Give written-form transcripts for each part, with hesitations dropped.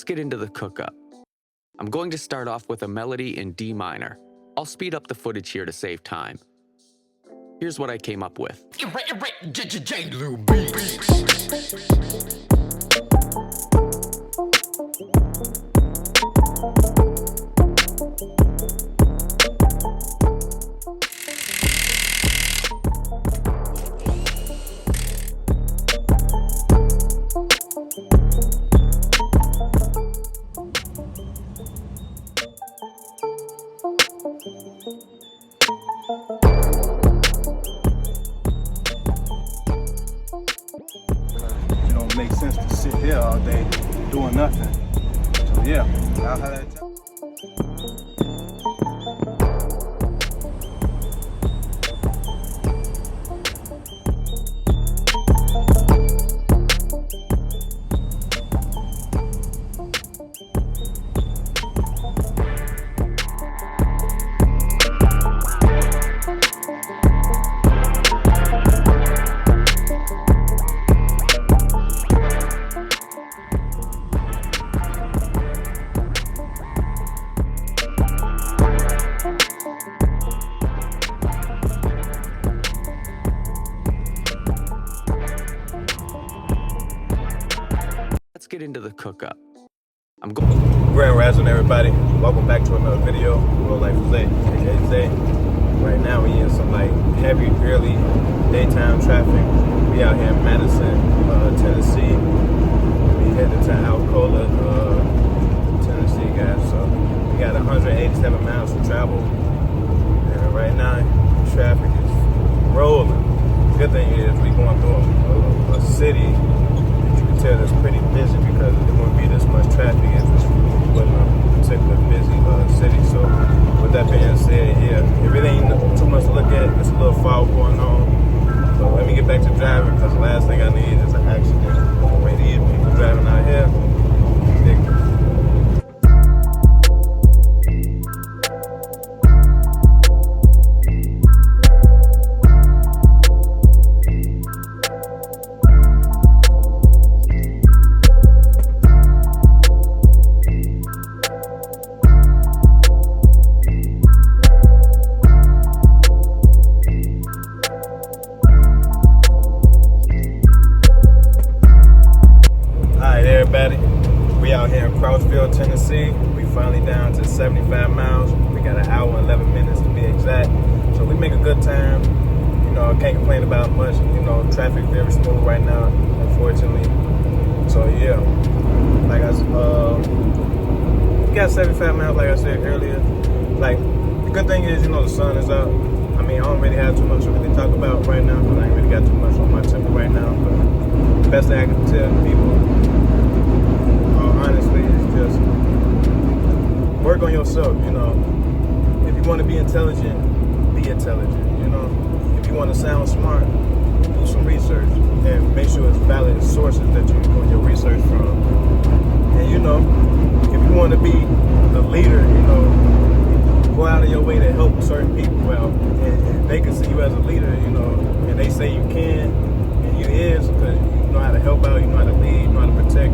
Let's get into the cook-up. I'm going to start off with a melody in D minor. I'll speed up the footage here to save time. Here's what I came up with. It don't make sense to sit here all day doing nothing. So yeah, I'll have that. Let's get into the cook-up. Grand Rising, everybody. Welcome back to another video. Glo-Life with Zay, aka Zay. Right now we in some like heavy, early daytime traffic. We out here in Madison, Tennessee. We headed to Alcola, Tennessee, guys. So we got 187 miles to travel. And right now, traffic is rolling. Good thing is we going through a city. Tell that's pretty busy because there won't be this much traffic if it's in a particular busy city. So with that being said, yeah, if it ain't too much to look at, it's a little fog going on. So let me get back to driving because the last thing I need is an accident. Late evening, driving out here, ridiculous. We out here in Crossville, Tennessee. We finally down to 75 miles. We got an hour and 11 minutes to be exact. So we make a good time. You know, I can't complain about much. You know, traffic very smooth right now, unfortunately. So yeah, like we got 75 miles, like I said earlier. Like, the good thing is, you know, the sun is out. I mean, I don't really have too much to really talk about right now because I ain't really got too much on my temper right now. But the best thing I can tell people, honestly, it's just work on yourself. You know, if you want to be intelligent, you know, if you want to sound smart, do some research and make sure it's valid sources that you're doing your research from. And you know, if you want to be the leader, you know, go out of your way to help certain people out, and they can see you as a leader, you know, and they say you can, and you is, because you know how to help out, you know how to lead, you know how to protect.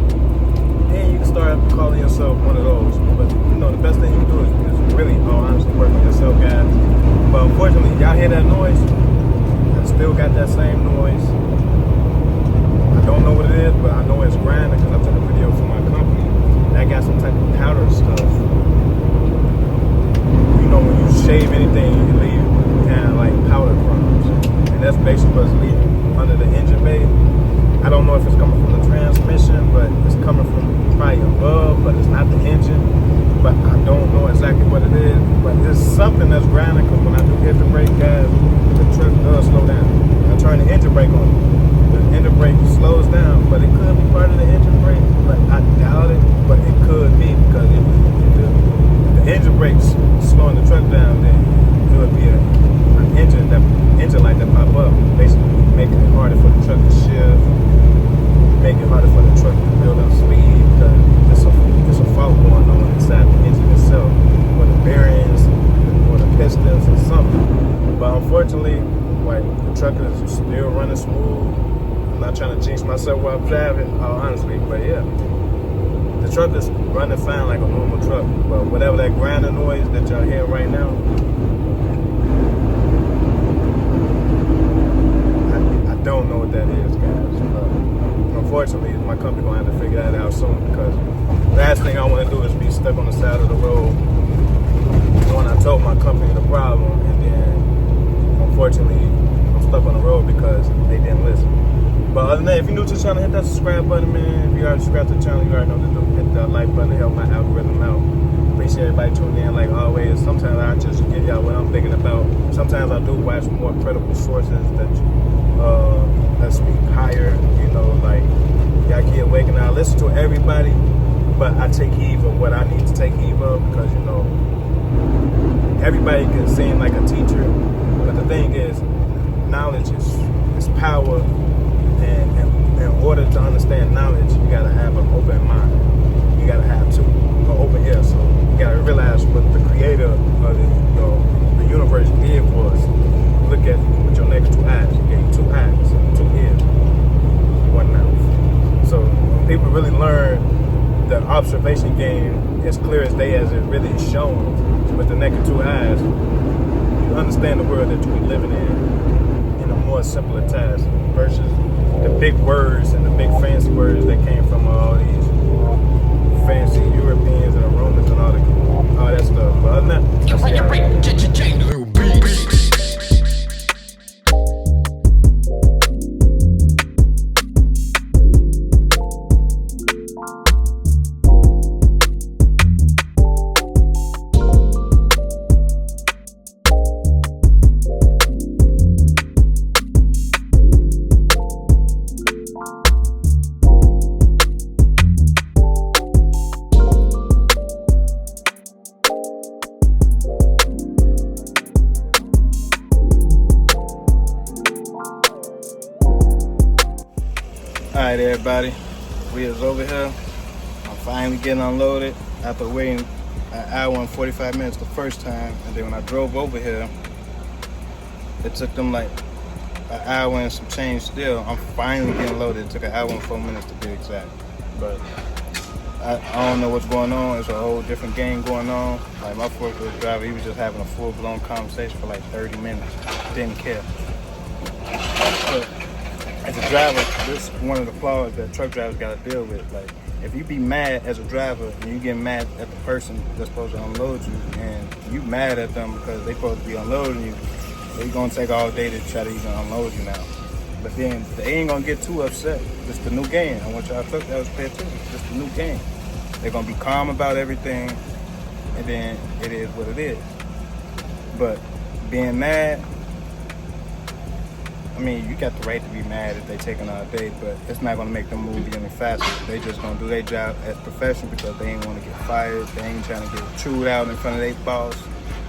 And you can start calling yourself one of those. But you know, the best thing you can do is really, honestly, work on yourself, guys. But unfortunately, y'all hear that noise? I still got that same noise. I don't know what it is, but I know it's grinding because I took a video for my company. And I got some type of powder stuff. You know, when you shave anything, you leave kind of like powder crumbs. And that's basically what's leaving under the engine bay. I don't know if it's coming from the transmission, but it's coming from probably above, but it's not the engine. But I don't know exactly what it is. But it's something that's grinding, because when I do hit the brake, guys, the truck does slow down. I turn the engine brake on. The engine brake slows down, but it could be part of the engine brake, but I doubt it. But it could be, because if the engine brake's slowing the truck down, then it would be an engine light that pop up, basically making it harder for the truck to shift, make it harder for the truck to build up speed, because there's a fault going on inside the engine itself, or the bearings, or the pistons, or something. But unfortunately, like, the truck is still running smooth. I'm not trying to jinx myself while I'm driving, honestly, but yeah. The truck is running fine like a normal truck, but whatever that grinding noise that y'all hear right now, I don't know what that is, guys. But unfortunately, my company gonna have to figure that out soon, because last thing I want to do is be stuck on the side of the road when I told my company the problem, and then unfortunately I'm stuck on the road because they didn't listen. But other than that, if you're new to the channel, hit that subscribe button, man. If you already subscribed to the channel, you already know what to do. Hit that like button to help my algorithm out. Appreciate everybody tuning in like always. Sometimes I just give y'all what I'm thinking about. Sometimes I do watch more credible sources that speak higher, you know, like y'all keep awake, and I listen to everybody, but I take heed of what I need to take heed of, because, you know, everybody can seem like a teacher, but the thing is, knowledge is power. And in order to understand knowledge, you gotta have an open mind. You gotta have an open ear. So you gotta realize what the creator of the universe did for us. Look at with your next two eyes. You gave 2 eyes, 2 ears, 1 mouth. So when people really learn the observation game as clear as day, as it really is shown with the naked 2 eyes, you understand the world that you're living in a more simpler task versus the big words and the big fancy words that came from all these fancy Europeans and the Romans and all that stuff. But other than that, alright, everybody, we is over here. I'm finally getting unloaded after waiting an hour and 45 minutes the first time, and then when I drove over here, it took them like an hour and some change still. I'm finally getting loaded. It took an hour and 4 minutes to be exact, but I don't know what's going on. It's a whole different game going on. Like, my forklift driver, he was just having a full-blown conversation for like 30 minutes. Didn't care. But as a driver, this is one of the flaws that truck drivers got to deal with. Like, if you be mad as a driver and you get mad at the person that's supposed to unload you, and you mad at them because they supposed to be unloading you, they gonna take all day to try to even unload you now. But then they ain't gonna get too upset. It's the new game. I want y'all to pay attention. It's the new game. They're gonna be calm about everything, and then it is what it is. But being mad, I mean, you got the right to be mad if they taking all day, but it's not gonna make them move any faster. They just gonna do their job as professional because they ain't wanna get fired. They ain't trying to get chewed out in front of their boss.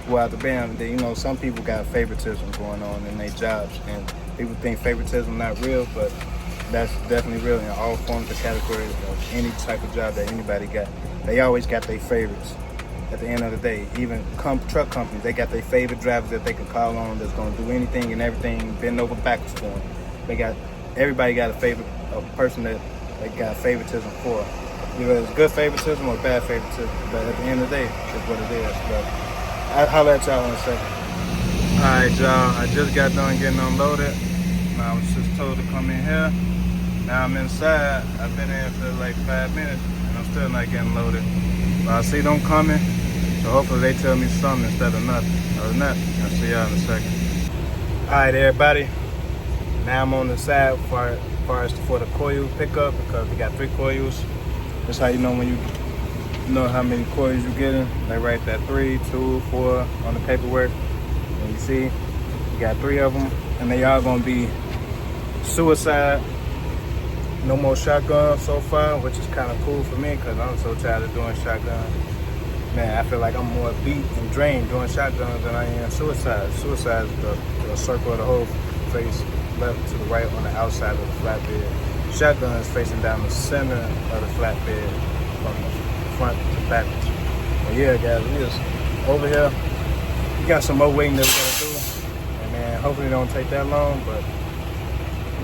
Well, out the band, you know, some people got favoritism going on in their jobs, and people think favoritism not real, but that's definitely real in all forms of categories of any type of job that anybody got. They always got their favorites. At the end of the day, even truck companies, they got their favorite drivers that they can call on that's gonna do anything and everything, bend over backwards for them. Everybody got a favorite, a person that they got favoritism for. Either it's good favoritism or bad favoritism, but at the end of the day, it's what it is. But I'll holler at y'all in a second. All right, y'all, I just got done getting unloaded. I was just told to come in here. Now I'm inside. I've been in for like 5 minutes and I'm still not getting loaded. But I see them coming, so hopefully they tell me something instead of nothing. Other than that, I'll see y'all in a second. All right, everybody. Now I'm on the side for the coil pickup, because we got 3 coils. That's how you know when you know how many coils you're getting. They write that 3, 2, 4 on the paperwork. And you see, you got 3 of them, and they all gonna be suicide. No more shotgun so far, which is kind of cool for me because I'm so tired of doing shotgun. Man, I feel like I'm more beat and drained doing shotguns than I am suicide. Suicide is the circle of the whole face, left to the right on the outside of the flatbed. Shotgun is facing down the center of the flatbed from the front to backwards. But yeah, guys, we just over here. We got some more waiting that we're gonna do, and man, hopefully it don't take that long. But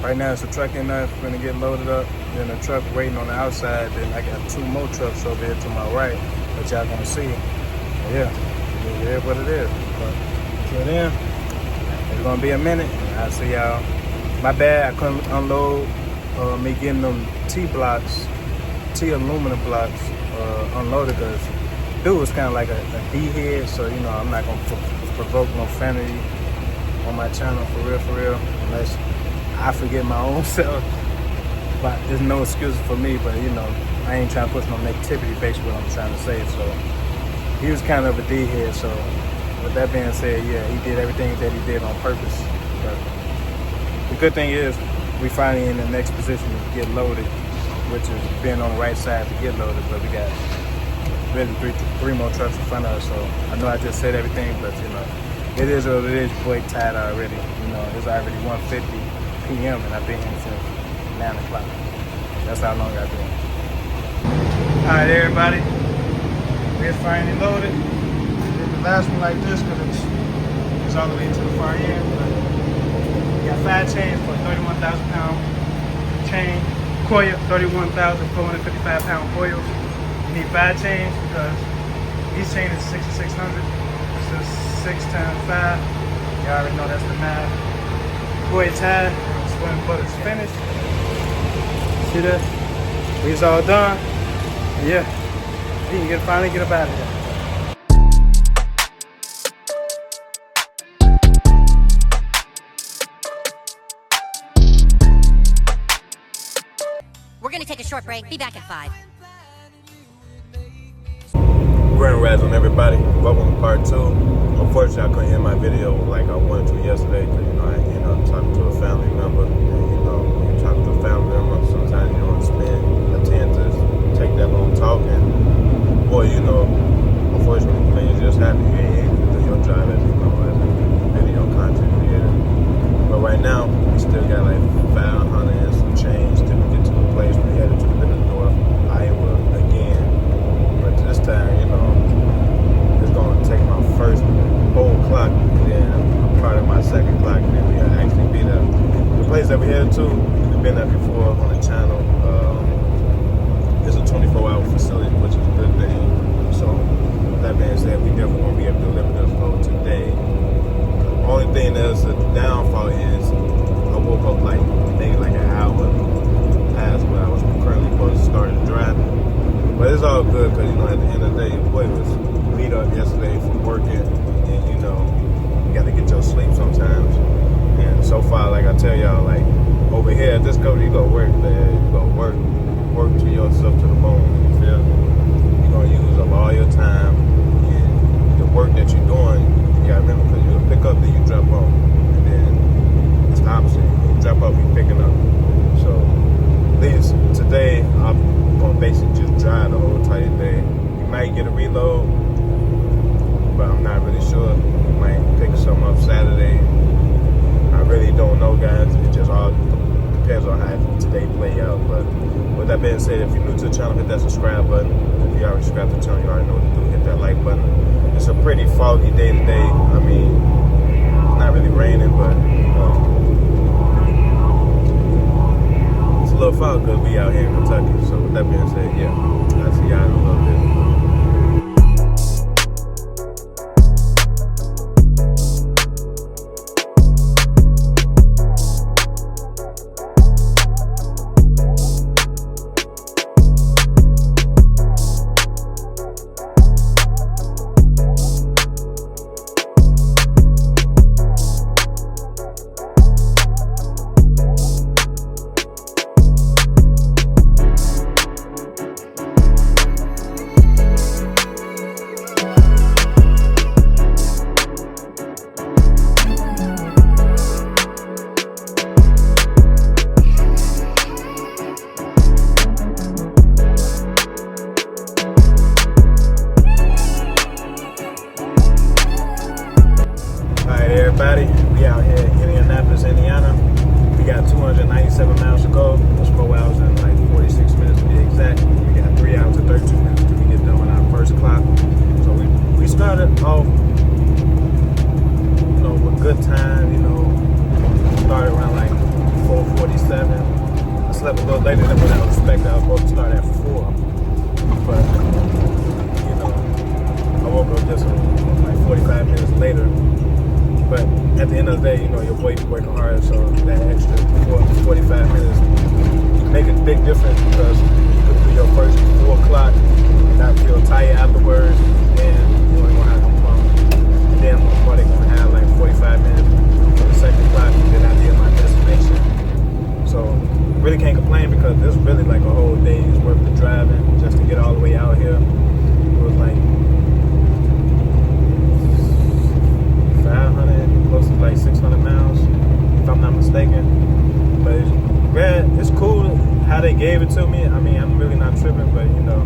right now it's a truck in there. We're gonna get loaded up. then a truck waiting on the outside. Then I got 2 more trucks over here to my right that y'all gonna see. But yeah, it is what it is. But till then, it's gonna be a minute. I'll see y'all. My bad, I couldn't unload me getting them T aluminum blocks unloaded because dude was kind of like a D-head, so you know I'm not gonna provoke no vanity on my channel for real, unless I forget my own self. But there's no excuses for me, but you know, I ain't trying to push no negativity based on what I'm trying to say. So he was kind of a D-head, so with that being said, yeah, he did everything that he did on purpose. But the good thing is we finally in the next position to get loaded, which is being on the right side to get loaded, but we got really three more trucks in front of us. So I know I just said everything, but you know, it is what it is. Boy, tired already. You know, it's already 1:50 p.m. and I've been here since 9 o'clock. That's how long I've been. All right, everybody. We're finally loaded. Did the last one like this because it's all the way to the far end. But we got 5 chains for 31,000 pound chain. Coil, 31,455 pound coils. You need 5 chains because each chain is 6,600. So 6 times 5. You already know that's the math. Boy, tied. Swing butt is finished. See that? We's all done. Yeah. We can finally get up out of here. We're gonna take a short break. Be back at 5. Grand Rise on everybody. Welcome to part 2. Unfortunately, I couldn't end my video like I wanted to yesterday because, you know, I ended up talking to a family member. And, you know, when you talk to a family member, sometimes you don't tend to take that long talking. Boy, you know, unfortunately, when you're just happy, you ain't able to do your job as, you know, as a video content creator. But right now, we still got like 500 and some change to get to the place. We headed to the middle of North Iowa again. But this time, you know, it's going to take my first whole clock, and then part of my second clock, and then we actually be there. The place that we headed to, we've been there before on the channel. It's a 24-hour facility, which is a good thing. So, with that being said, we definitely won't be able to deliver this load today. The only thing that's a downfall is I woke up like maybe like an hour past when I was currently supposed to start driving. But it's all good because, you know, at the end of the day, your boy was beat up yesterday from working, and you know, you got to get your sleep sometimes. And so far, like I tell y'all, like over here at this company, you go work, man. You go work to yourself to the bone. You feel me? You're gonna use up all your time, and the work that you're doing, you gotta remember, because you'll pick up, then you drop off, and then it's the opposite. You drop off, you picking up. So at least today, I'm gonna basically just drive the whole entire day. You might get a reload, but I'm not really sure. You might pick some up Saturday. I really don't know, guys. It just all depends on how today play out. But with that being said, if you're new to the channel, hit that subscribe button. If you already subscribed to the channel, you already know what to do. Hit that like button. It's a pretty foggy day today. I mean, it's not really raining, but it's a little fog because we out here in Kentucky. So with that being said, yeah, I'll see y'all in a little bit. Everybody, we out here in Indianapolis, Indiana. We got 297 miles to go. It's 4 hours and like 46 minutes to be exact. We got 3 hours and 32 minutes till we get done with our first clock. So we started off, you know, with good time. You know, started around like 4:47. I slept a little later than what I was working hard, so that extra 45 minutes make a big difference because you could do your first 4 o'clock and not feel tired afterwards, and you ain't gonna have no problem. And then what they gonna have like 45 minutes for the second clock, and then I did my destination. So really can't complain because this is really like a whole day's worth of driving just to get all the way out here. It was like 500, close to like 600 miles, if I'm not mistaken. But it's cool how they gave it to me. I mean, I'm really not tripping, but you know,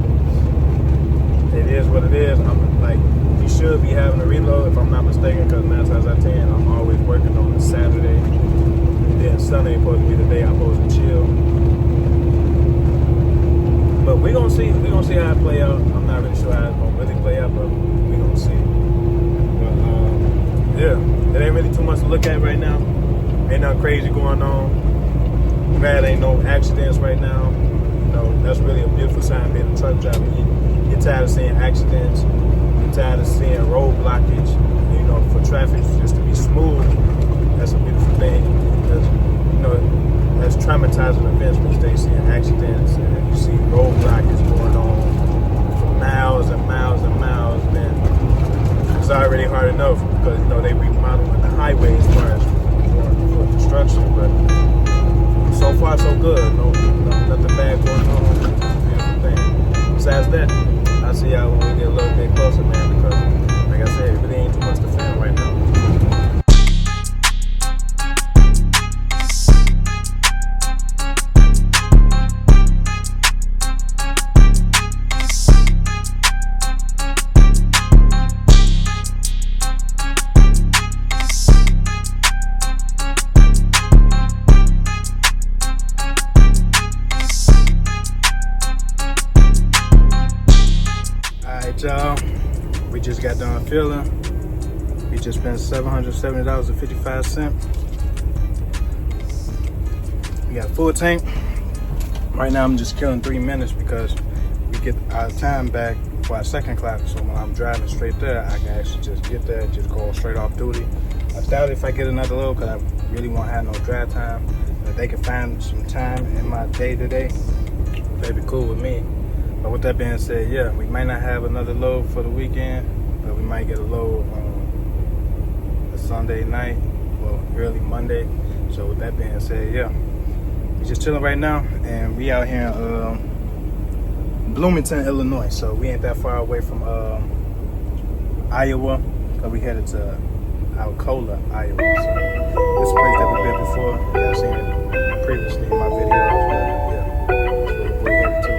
it is what it is. I'm like, you should be having a reload if I'm not mistaken, because 9 times out of 10, I'm always working on a Saturday. And then Sunday supposed to be the day I'm supposed to chill. But we're gonna see how it play out. I'm not really sure how it's gonna really play out, but we're gonna see. But yeah, it ain't really too much to look at right now. Ain't nothing crazy going on. Glad ain't no accidents right now. You know, that's really a beautiful sign being a truck driver. You're tired of seeing accidents. You're tired of seeing road blockage. You know, for traffic just to be smooth, that's a beautiful thing. Because, you know, that's traumatizing events when you stay seeing accidents and you see road blockage going on for miles and miles and miles. Man, it's already hard enough because, you know, they remodeling the highway as far as for construction, but so far so good. No, nothing bad going on. It's a beautiful thing. Besides that, I'll see y'all when we get a little bit closer, man, because like I said, it really ain't too much to film right now. Y'all, we just got done filling. We just spent $770.55. We got a full tank. Right now I'm just killing 3 minutes because we get our time back for our second clock. So when I'm driving straight there, I can actually just get there, just go straight off duty. I doubt if I get another load because I really won't have no drive time. If they can find some time in my day-to-day, that'd be cool with me. But with that being said, yeah, we might not have another load for the weekend, but we might get a load on a Sunday night, well, early Monday. So with that being said, yeah, we just chilling right now, and we out here in Bloomington, Illinois. So we ain't that far away from Iowa, because we headed to Alcola, Iowa. So this place that we've been before, y'all seen it previously in my videos, but yeah, that's where we're headed to.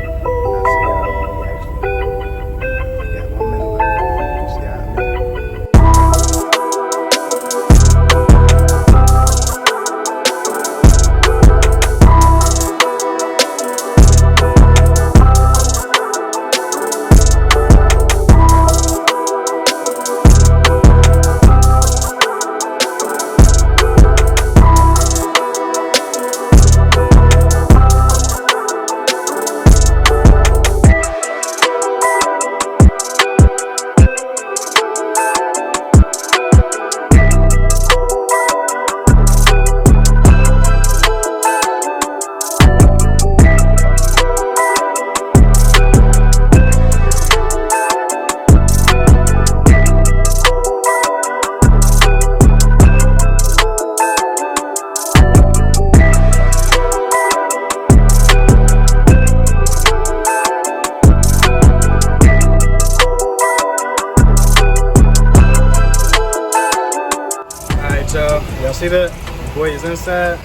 Y'all see that? The boy is inside.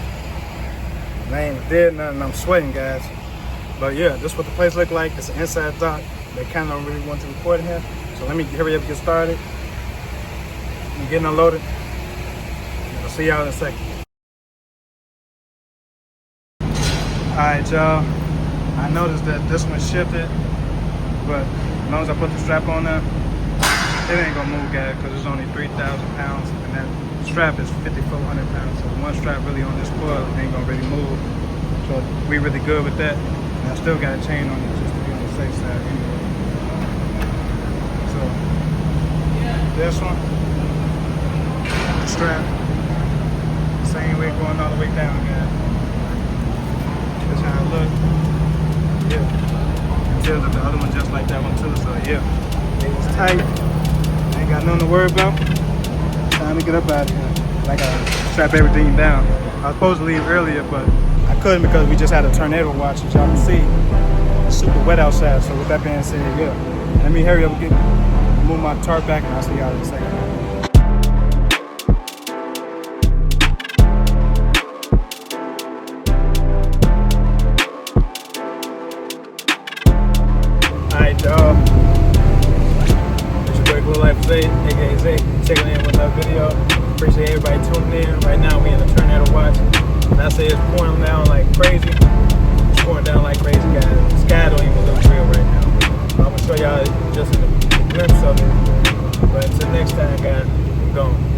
I ain't did nothing. I'm sweating, guys. But yeah, this is what the place look like. It's an inside dock. They kind of don't really want to record here. So let me hurry up and get started. I'm getting unloaded. I'll see y'all in a second. Alright, y'all. I noticed that this one shifted, but as long as I put the strap on there, it ain't gonna move, guys, because it's only 3,000 pounds, and that strap is 5,400 pounds. So one strap really on this coil ain't gonna really move. So we really good with that. And I still got a chain on it just to be on the safe side anyway. So this one, the strap, same way going all the way down, guys. That's how it look. Yeah. It tells that the other one just like that one too, so yeah. It's tight. Ain't got nothing to worry about. Time to get up out of here. I gotta strap everything down. I was supposed to leave earlier, but I couldn't because we just had a tornado watch, as y'all can see. It's super wet outside, so with that being said, yeah. Let me hurry up and move my tarp back, and I'll see y'all in a second. Alright, y'all. It's your boy Glo-Life Zay, aka Zay, checking in with another video. Appreciate everybody tuning in. Right now we in a tornado watch. And I say it's pouring down like crazy. It's pouring down like crazy, guys. The sky don't even look real right now. I'm gonna show y'all just a glimpse of it. But until next time, guys, I'm gone.